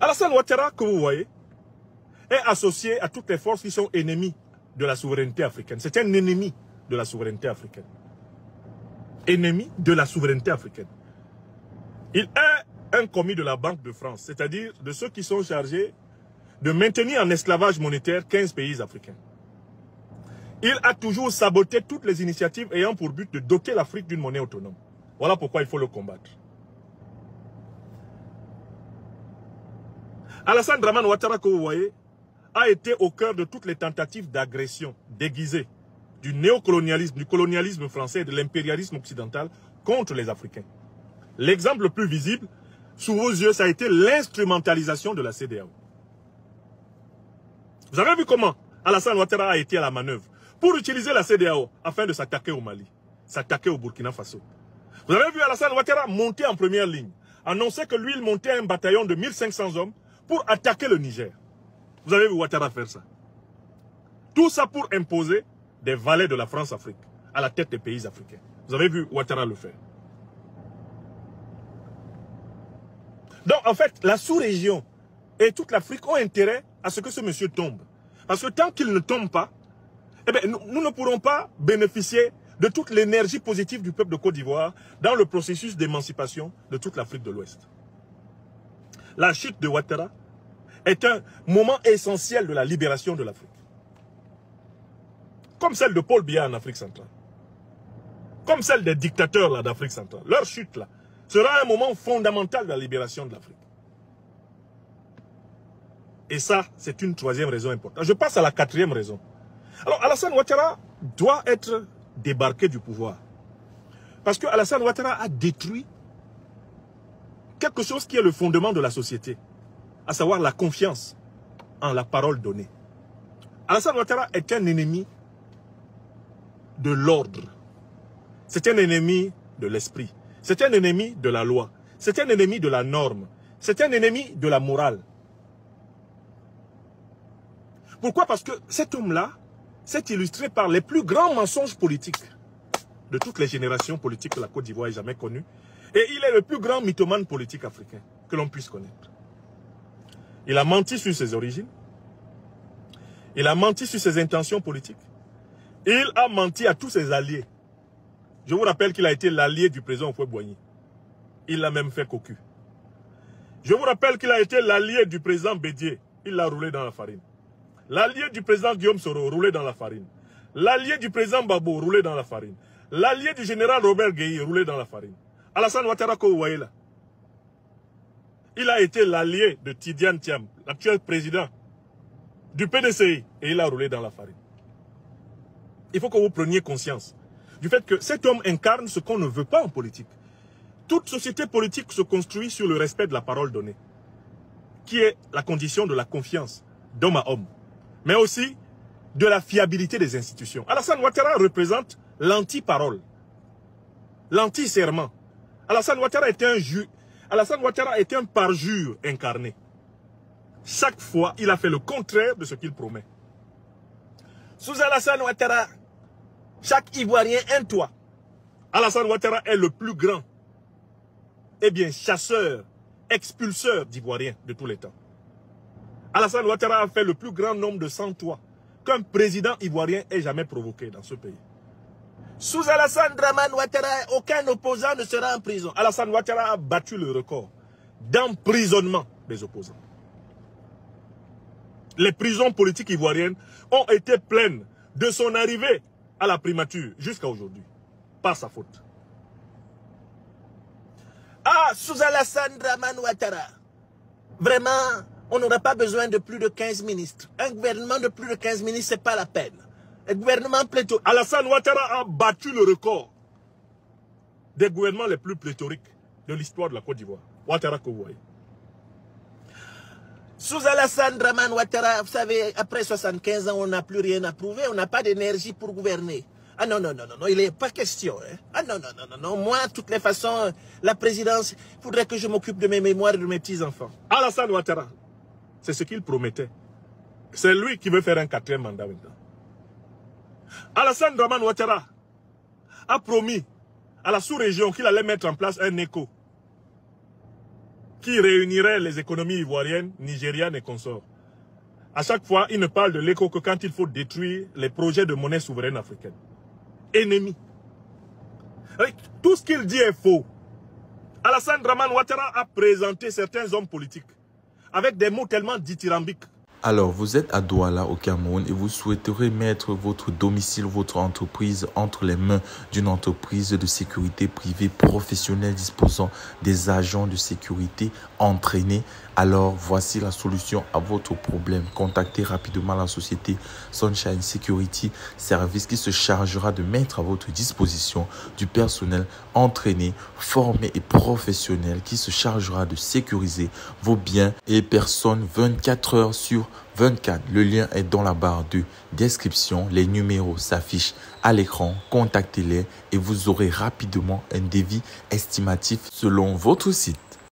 Alassane Ouattara, que vous voyez, est associé à toutes les forces qui sont ennemies de la souveraineté africaine. C'est un ennemi de la souveraineté africaine. Ennemi de la souveraineté africaine. Il est un commis de la Banque de France, c'est-à-dire de ceux qui sont chargés de maintenir en esclavage monétaire 15 pays africains. Il a toujours saboté toutes les initiatives ayant pour but de doter l'Afrique d'une monnaie autonome. Voilà pourquoi il faut le combattre. Alassane Dramane Ouattara, que vous voyez, a été au cœur de toutes les tentatives d'agression déguisée du néocolonialisme, du colonialisme français et de l'impérialisme occidental contre les Africains. L'exemple le plus visible, sous vos yeux, ça a été l'instrumentalisation de la CEDEAO. Vous avez vu comment Alassane Ouattara a été à la manœuvre pour utiliser la CEDEAO afin de s'attaquer au Mali, s'attaquer au Burkina Faso. Vous avez vu Alassane Ouattara monter en première ligne, annoncer que lui, il montait un bataillon de 1500 hommes pour attaquer le Niger. Vous avez vu Ouattara faire ça. Tout ça pour imposer des valets de la France-Afrique à la tête des pays africains. Vous avez vu Ouattara le faire. Donc, en fait, la sous-région et toute l'Afrique ont intérêt à ce que ce monsieur tombe. Parce que tant qu'il ne tombe pas, eh bien, nous ne pourrons pas bénéficier de toute l'énergie positive du peuple de Côte d'Ivoire dans le processus d'émancipation de toute l'Afrique de l'Ouest. La chute de Ouattara est un moment essentiel de la libération de l'Afrique. Comme celle de Paul Biya en Afrique centrale. Comme celle des dictateurs d'Afrique centrale. Leur chute là sera un moment fondamental de la libération de l'Afrique. Et ça, c'est une troisième raison importante. Je passe à la quatrième raison. Alors, Alassane Ouattara doit être débarqué du pouvoir. Parce que Alassane Ouattara a détruit quelque chose qui est le fondement de la société. À savoir la confiance en la parole donnée. Alassane Ouattara est un ennemi de l'ordre. C'est un ennemi de l'esprit. C'est un ennemi de la loi. C'est un ennemi de la norme. C'est un ennemi de la morale. Pourquoi? Parce que cet homme-là s'est illustré par les plus grands mensonges politiques de toutes les générations politiques que la Côte d'Ivoire ait jamais connues. Et il est le plus grand mythomane politique africain que l'on puisse connaître. Il a menti sur ses origines. Il a menti sur ses intentions politiques. Il a menti à tous ses alliés. Je vous rappelle qu'il a été l'allié du président Houphouët-Boigny. Il l'a même fait cocu. Je vous rappelle qu'il a été l'allié du président Bédié. Il l'a roulé dans la farine. L'allié du président Guillaume Soro, roulé dans la farine. L'allié du président Babo, roulé dans la farine. L'allié du général Robert Gueye, roulé dans la farine. Alassane Ouattara, que vous voyez là, il a été l'allié de Tidiane Thiam, l'actuel président du PDCI, et il a roulé dans la farine. Il faut que vous preniez conscience du fait que cet homme incarne ce qu'on ne veut pas en politique. Toute société politique se construit sur le respect de la parole donnée, qui est la condition de la confiance d'homme à homme, mais aussi de la fiabilité des institutions. Alassane Ouattara représente l'anti-parole, l'anti-serment. Alassane Ouattara est un parjure incarné. Chaque fois, il a fait le contraire de ce qu'il promet. Sous Alassane Ouattara, chaque Ivoirien un toit. Alassane Ouattara est le plus grand, chasseur, expulseur d'Ivoiriens de tous les temps. Alassane Ouattara a fait le plus grand nombre de 100 toits qu'un président ivoirien ait jamais provoqué dans ce pays. Sous Alassane Dramane Ouattara, aucun opposant ne sera en prison. Alassane Ouattara a battu le record d'emprisonnement des opposants. Les prisons politiques ivoiriennes ont été pleines de son arrivée à la primature jusqu'à aujourd'hui. Par sa faute. Ah, sous Alassane Dramane Ouattara, vraiment, on n'aura pas besoin de plus de 15 ministres. Un gouvernement de plus de 15 ministres, ce n'est pas la peine. Un gouvernement pléthorique. Alassane Ouattara a battu le record des gouvernements les plus pléthoriques de l'histoire de la Côte d'Ivoire. Ouattara que vous voyez. Sous Alassane Dramane Ouattara, vous savez, après 75 ans, on n'a plus rien à prouver, on n'a pas d'énergie pour gouverner. Ah non, non, non, non, non, il n'est pas question. Hein. Ah non, non, non, non, non, moi, de toutes les façons, la présidence, il faudrait que je m'occupe de mes mémoires et de mes petits-enfants. Alassane Ouattara, c'est ce qu'il promettait. C'est lui qui veut faire un 4e mandat maintenant. Alassane Dramane Ouattara a promis à la sous-région qu'il allait mettre en place un écho. qui réunirait les économies ivoiriennes, nigérianes et consorts. À chaque fois, il ne parle de l'éco que quand il faut détruire les projets de monnaie souveraine africaine. Ennemi. Tout ce qu'il dit est faux. Alassane Dramane Ouattara a présenté certains hommes politiques avec des mots tellement dithyrambiques. Alors, vous êtes à Douala au Cameroun et vous souhaiterez mettre votre domicile, votre entreprise entre les mains d'une entreprise de sécurité privée professionnelle disposant des agents de sécurité entraînés. Alors, voici la solution à votre problème. Contactez rapidement la société Sunshine Security Service qui se chargera de mettre à votre disposition du personnel entraîné, formé et professionnel qui se chargera de sécuriser vos biens et personnes 24 heures sur 24. Le lien est dans la barre de description. Les numéros s'affichent à l'écran. Contactez-les et vous aurez rapidement un devis estimatif selon votre site.